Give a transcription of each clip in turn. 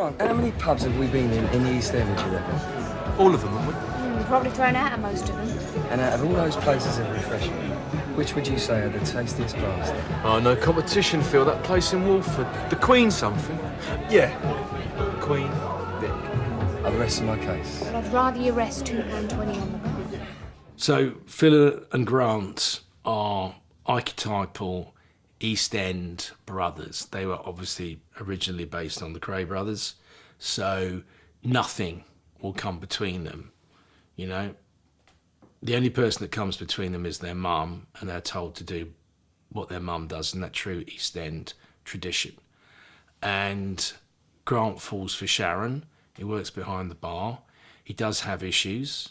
Grant, how many pubs have we been in the East End, do you reckon? All of them, haven't we? Probably thrown out of most of them. And out of all those places of refreshment, which would you say are the tastiest bars there? Oh, no competition, Phil. That place in Wolford. The Queen something. Yeah. Queen Vic. I'll rest my case. But I'd rather you rest £2.20 on the bar. So Phil and Grant are archetypal East End brothers. They were obviously originally based on the Cray brothers, so nothing will come between them, you know. The only person that comes between them is their mum, and they're told to do what their mum does in that true East End tradition. And Grant falls for Sharon. He works behind the bar. He does have issues.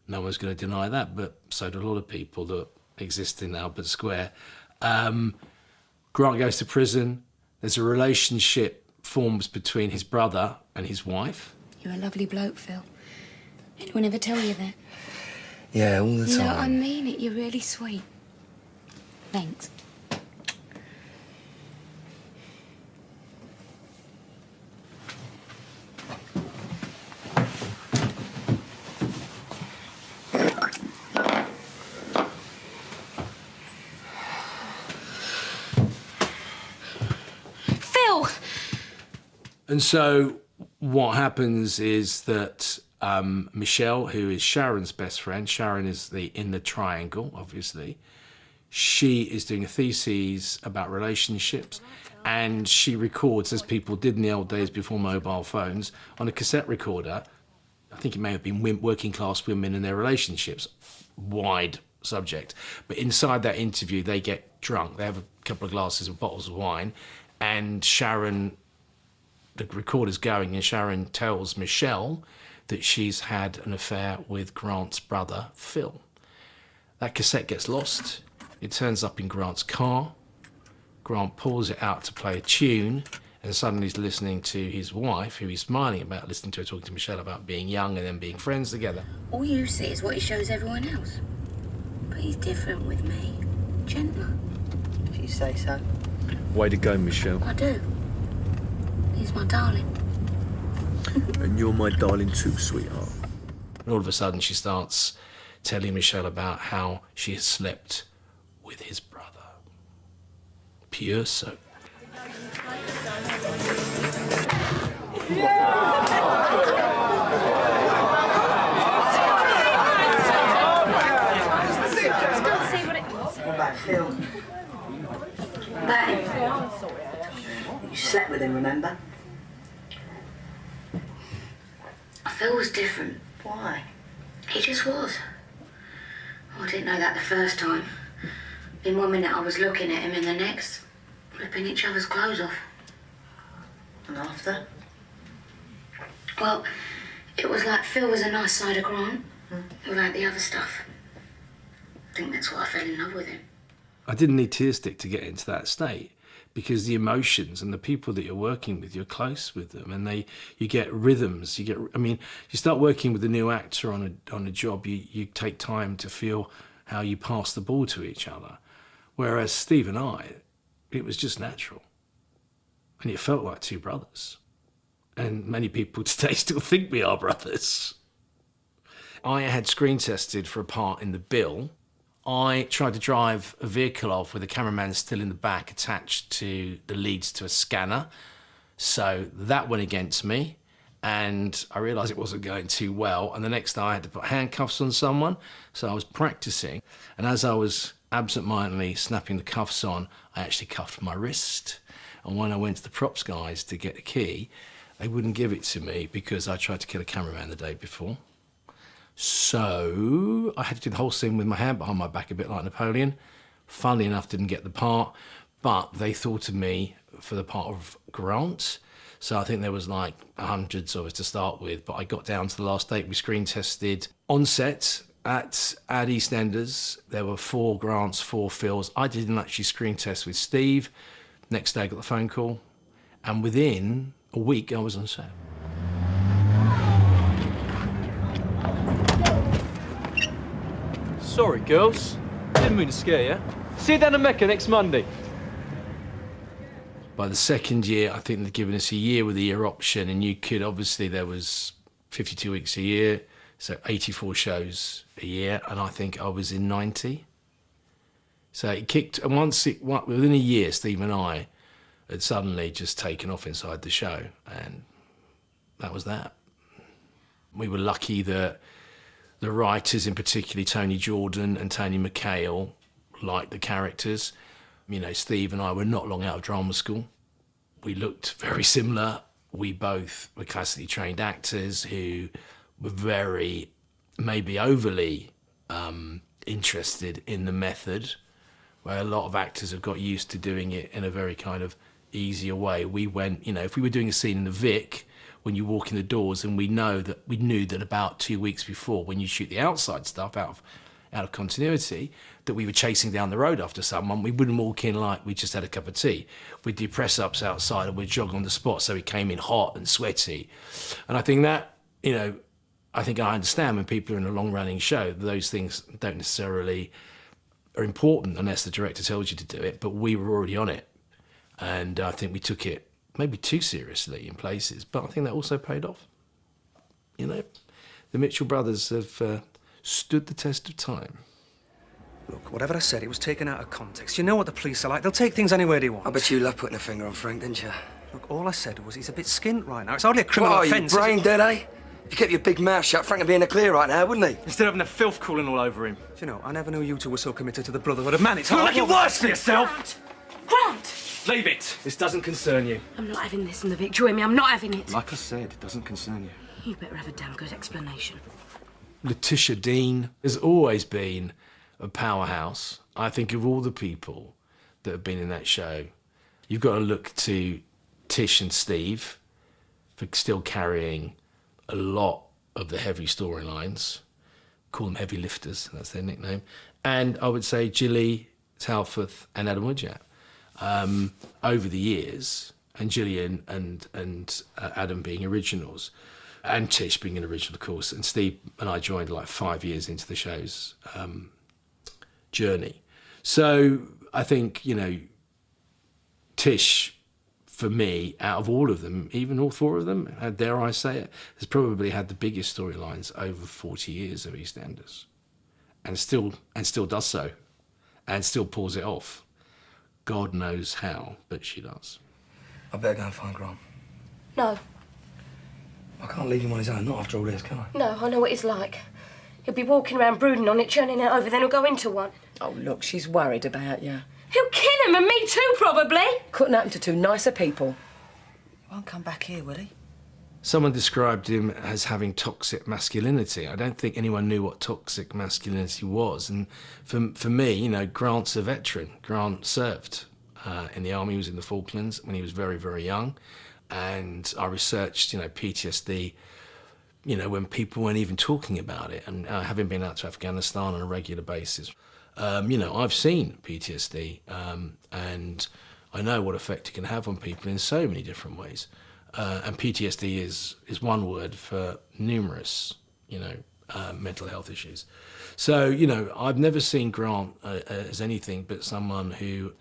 No one's going to deny that, but so do a lot of people that exist in Albert Square. Grant goes to prison. There's a relationship forms between his brother and his wife. You're a lovely bloke, Phil. Anyone ever tell you that? Yeah, all the time. No, I mean it. You're really sweet. Thanks. Phil! And so what happens is that Michelle, who is Sharon's best friend, Sharon is in the triangle, obviously. She is doing a thesis about relationships, and she records, as people did in the old days before mobile phones, on a cassette recorder. I think it may have been working class women and their relationships, wide subject. But inside that interview, they get drunk. They have a couple of glasses of bottles of wine, and Sharon, the recorder's going, and Sharon tells Michelle that she's had an affair with Grant's brother, Phil. That cassette gets lost. It turns up in Grant's car. Grant pulls it out to play a tune, and suddenly he's listening to his wife, who he's smiling about, listening to her talking to Michelle about being young and then being friends together. All you see is what he shows everyone else. But he's different with me. Gentler. If you say so. Way to go, Michelle. I do. He's my darling. And you're my darling too, sweetheart. And all of a sudden she starts telling Michelle about how she has slept with his brother. Pure soap. What about Phil? That You slept with him, remember? Phil was different. Why? He just was. Oh, I didn't know that the first time. In 1 minute I was looking at him, in the next, ripping each other's clothes off. And after? Well, it was like Phil was a nice side of Grant, without the other stuff. I think that's why I fell in love with him. I didn't need Tear Stick to get into that state, because the emotions and the people that you're working with, you're close with them, and you get rhythms. You start working with a new actor on a job, you take time to feel how you pass the ball to each other. Whereas Steve and I, it was just natural. And it felt like two brothers. And many people today still think we are brothers. I had screen tested for a part in The Bill. I tried to drive a vehicle off with a cameraman still in the back attached to the leads to a scanner. So that went against me, and I realised it wasn't going too well. And the next day I had to put handcuffs on someone. So I was practising, and as I was absent-mindedly snapping the cuffs on, I actually cuffed my wrist. And when I went to the props guys to get the key, they wouldn't give it to me because I tried to kill a cameraman the day before. So I had to do the whole scene with my hand behind my back, a bit like Napoleon. Funnily enough, didn't get the part, but they thought of me for the part of Grant. So I think there was like hundreds of us to start with, but I got down to the last date. We screen tested on set at EastEnders. There were 4 Grants, 4 Phils. I didn't actually screen test with Steve. Next day I got the phone call, and within a week I was on set. Sorry, girls. Didn't mean to scare you. See you down in Mecca next Monday. By the second year, I think they'd given us a year with a year option, and you could, obviously, there was 52 weeks a year, so 84 shows a year, and I think I was in 90. So it kicked, and within a year, Steve and I had suddenly just taken off inside the show, and that was that. We were lucky that the writers, in particular Tony Jordan and Tony McHale, liked the characters. You know, Steve and I were not long out of drama school. We looked very similar. We both were classically trained actors who were very, maybe overly interested in the method, where a lot of actors have got used to doing it in a very kind of easier way. We went, you know, if we were doing a scene in the Vic, when you walk in the doors, and we knew that about 2 weeks before, when you shoot the outside stuff out of continuity, that we were chasing down the road after someone, we wouldn't walk in like we just had a cup of tea. We'd do press-ups outside and we'd jog on the spot, so we came in hot and sweaty. And I think that, you know, I understand when people are in a long-running show, those things don't necessarily are important unless the director tells you to do it, but we were already on it. And I think we took it maybe too seriously in places, but I think that also paid off. You know, the Mitchell brothers have stood the test of time. Look, whatever I said, it was taken out of context. You know what the police are like. They'll take things any way they want. I bet you love putting a finger on Frank, didn't you? Look, all I said was he's a bit skint right now. It's hardly a criminal What are offence. you, brain dead, eh? If you kept your big mouth shut, Frank would be in the clear right now, wouldn't he? Instead of having the filth cooling all over him. Do you know, I never knew you two were so committed to the brotherhood of man. It's hard. Look, it was for yourself! Grant! Leave it. This doesn't concern you. I'm not having this in the Vic. You hear me? I'm not having it. Like I said, it doesn't concern you. You better have a damn good explanation. Letitia Dean has always been a powerhouse. I think of all the people that have been in that show, you've got to look to Tish and Steve for still carrying a lot of the heavy storylines. Call them heavy lifters, that's their nickname. And I would say Gilly, Talforth and Adam Woodjack. Over the years, and Gillian and Adam being originals, and Tish being an original, of course, and Steve and I joined like 5 years into the show's journey. So I think, you know, Tish, for me, out of all of them, even all four of them, dare I say it, has probably had the biggest storylines over 40 years of EastEnders, and still does so, and still pulls it off. God knows how, but she does. I better go and find Grant. No, I can't leave him on his own, not after all this, can I? no, I know what he's like. He'll be walking around brooding on it, churning it over, then he'll go into one. Oh, look, she's worried about you. He'll kill him, and me too, probably. Couldn't happen to two nicer people. He won't come back here, will he? Someone described him as having toxic masculinity. I don't think anyone knew what toxic masculinity was. And for me, you know, Grant's a veteran. Grant served in the army. He was in the Falklands when he was very, very young. And I researched, you know, PTSD, you know, when people weren't even talking about it. And having been out to Afghanistan on a regular basis, you know, I've seen PTSD and I know what effect it can have on people in so many different ways. And PTSD is one word for numerous, you know, mental health issues. So, you know, I've never seen Grant as anything but someone who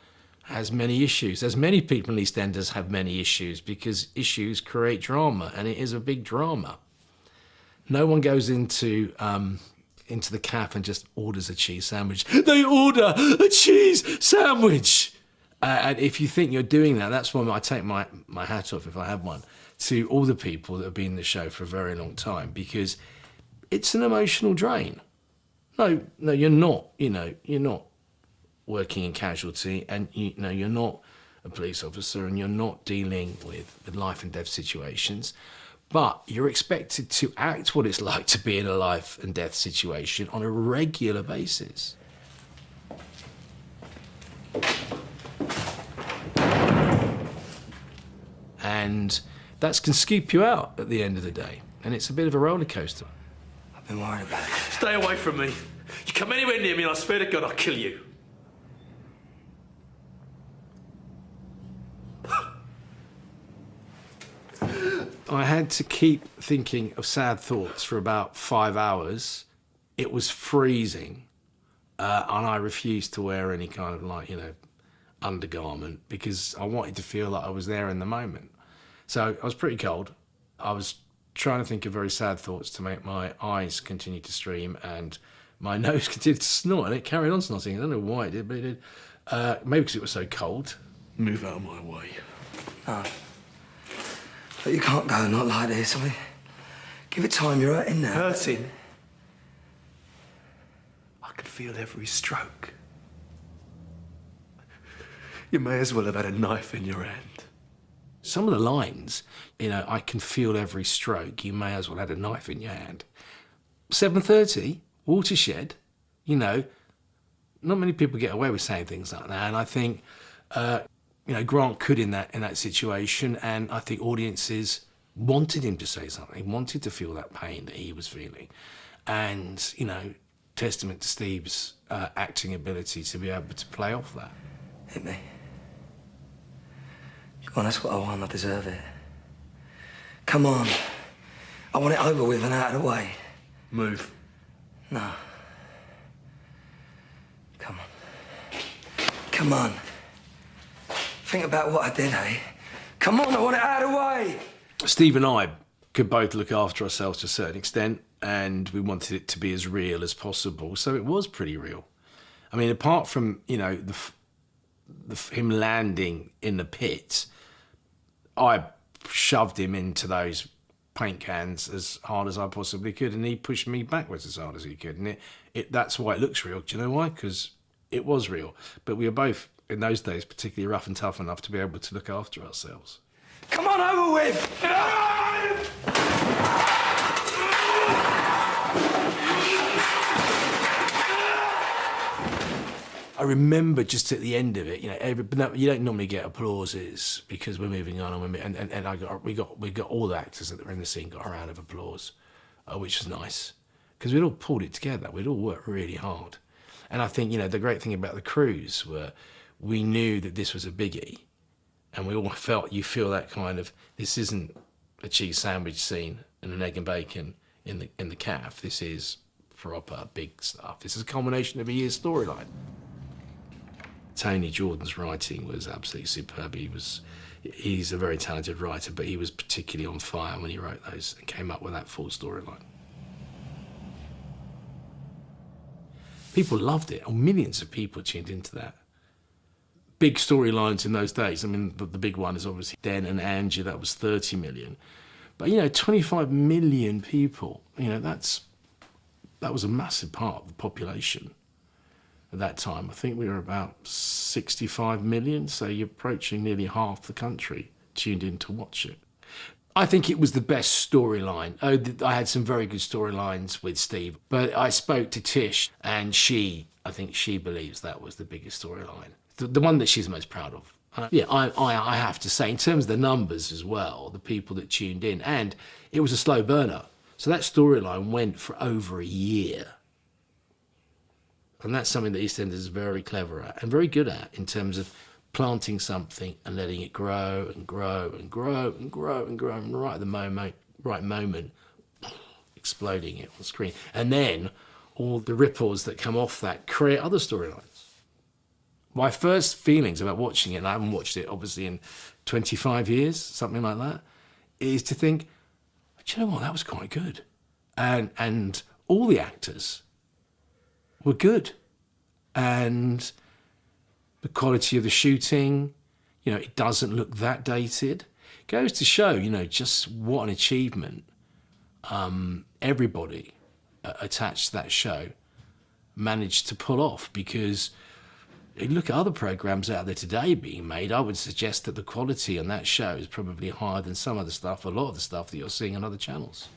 has many issues. As many people in EastEnders have many issues, because issues create drama, and it is a big drama. No one goes into the cafe and just orders a cheese sandwich. They order a cheese sandwich. And if you think you're doing that, that's why I take my hat off, if I have one, to all the people that have been in the show for a very long time, because it's an emotional drain. No, you're not. You know, you're not working in casualty, and you know you're not a police officer, and you're not dealing with life and death situations. But you're expected to act what it's like to be in a life and death situation on a regular basis. And that can scoop you out at the end of the day. And it's a bit of a roller coaster. I've been worried about it. Stay away from me. You come anywhere near me and I swear to God I'll kill you. I had to keep thinking of sad thoughts for about 5 hours. It was freezing. And I refused to wear any kind of, like, you know, undergarment because I wanted to feel like I was there in the moment. So I was pretty cold. I was trying to think of very sad thoughts to make my eyes continue to stream and my nose continued to snort, and it carried on snorting. I don't know why it did, but it did. Maybe because it was so cold. Move out of my way. No. But you can't go not like this. I mean, give it time, you're hurting now. Hurting? I can feel every stroke. You may as well have had a knife in your hand. Some of the lines, I can feel every stroke, you may as well have had a knife in your hand. 7:30, Watershed, not many people get away with saying things like that. And I think, Grant could in that situation, and I think audiences wanted him to say something, wanted to feel that pain that he was feeling. And, testament to Steve's acting ability to be able to play off that. Hit me. Come on, that's what I want. I deserve it. Come on. I want it over with and out of the way. Move. No. Come on. Come on. Think about what I did, eh? Come on, I want it out of the way. Steve and I could both look after ourselves to a certain extent, and we wanted it to be as real as possible, so it was pretty real. I mean, apart from, him landing in the pit, I shoved him into those paint cans as hard as I possibly could, and he pushed me backwards as hard as he could. And that's why it looks real. Do you know why? Because it was real. But we were both, in those days, particularly rough and tough enough to be able to look after ourselves. Come on, over with! I remember just at the end of it, you don't normally get applauses because we're moving on, and we got all the actors that were in the scene got a round of applause, which was nice because we'd all pulled it together, we'd all worked really hard, and I think the great thing about the cruise were we knew that this was a biggie, and we all feel that kind of, this isn't a cheese sandwich scene and an egg and bacon in the calf. This is proper big stuff. This is a culmination of a year's storyline. Tony Jordan's writing was absolutely superb. He's a very talented writer, but he was particularly on fire when he wrote those and came up with that full storyline. People loved it, or millions of people tuned into that. Big storylines in those days. I mean, the big one is obviously Den and Angie, that was 30 million. But 25 million people, that was a massive part of the population. At that time, I think we were about 65 million, so you're approaching nearly half the country tuned in to watch it. I think it was the best storyline. I had some very good storylines with Steve, but I spoke to Tish, and I think she believes that was the biggest storyline. The one that she's most proud of. I have to say, in terms of the numbers as well, the people that tuned in, and it was a slow burner. So that storyline went for over a year. And that's something that EastEnders is very clever at and very good at in terms of planting something and letting it grow and grow and grow and grow and grow, and right at the right moment, exploding it on screen. And then all the ripples that come off that create other storylines. My first feelings about watching it, and I haven't watched it obviously in 25 years, something like that, is to think, do you know what, that was quite good. And all the actors were good, and the quality of the shooting, it doesn't look that dated. Goes to show, just what an achievement everybody attached to that show managed to pull off, because if you look at other programmes out there today being made, I would suggest that the quality on that show is probably higher than some of the stuff, a lot of the stuff that you're seeing on other channels.